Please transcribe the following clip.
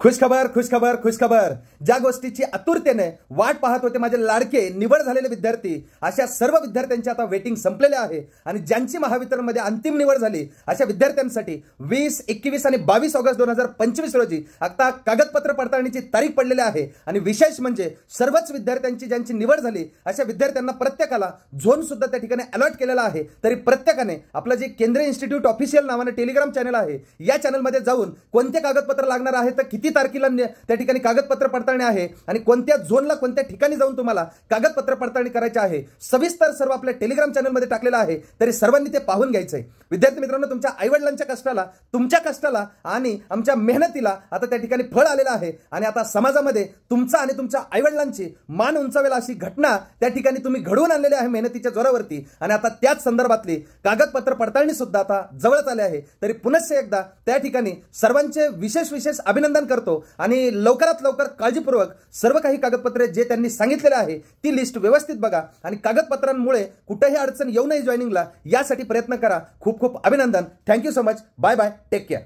खुशखबर खुशखबर खुशखबर। ज्या गोष्टीची आतुरतेने वाट पाहत होते माझे लाडके निवड झालेले विद्यार्थी, अशा सर्व विद्यार्थ्यांची आता वेटिंग संपलेले आहे आणि ज्यांची महावितरणमध्ये अंतिम निवड झाली अशा विद्यार्थ्यांसाठी 20, 21 आणि 22 ऑगस्ट 2025 रोजी आता कागदपत्र पडताळणीची तारीख पडलेली आहे। आणि विशेष म्हणजे सर्वच विद्यार्थ्यांची ज्यांची निवड झाली अशा विद्यार्थ्यांना प्रत्येकाला झोन सुद्धा त्या ठिकाणी अलॉट केलेला आहे। तरी प्रत्येकाने आपलं जे केंद्रीय इन्स्टिट्यूट ऑफिशियल नावाने टेलिग्राम चॅनल आहे या चॅनलमध्ये जाऊन कोणते कागदपत्र लागणार आहे, तर किती तारखेला त्या ठिकाणी कागदपत्र पडताळणी आहे आणि कोणत्या झोनला कोणत्या ठिकाणी जाऊन तुम्हाला कागदपत्र पडताळणी करायची आहे, सविस्तर सर्व आपल्या टेलिग्राम चॅनलमध्ये टाकलेलं आहे। तरी सर्वांनी ते पाहून घ्यायचंय। विद्यार्थी मित्रांनो, तुमच्या आईवडिलांच्या कष्टाला, तुमच्या कष्टाला आणि आमच्या मेहनतीला आता त्या ठिकाणी फळ आलेलं आहे आणि आता समाजामध्ये तुमचा आणि तुमच्या आईवडिलांची मान उंचावेल अशी घटना त्या ठिकाणी तुम्ही घडवून आणलेली आहे मेहनतीच्या जोरावरती। आणि आता त्याच संदर्भातली कागदपत्र पडताळणी सुद्धा आता जवळच आले आहे। तरी पुनश्च एकदा त्या ठिकाणी सर्वांचे विशेष अभिनंदन करतो आणि लवकरात लवकर काळजीपूर्वक सर्व काही कागदपत्रे जे त्यांनी सांगितलेले आहे ती लिस्ट व्यवस्थित बघा आणि कागदपत्रांमुळे कुठेही अडचण येऊ नये जॉइनिंगला, यासाठी प्रयत्न करा। खूप खूप अभिनंदन। Thank you so much. Bye bye, take care.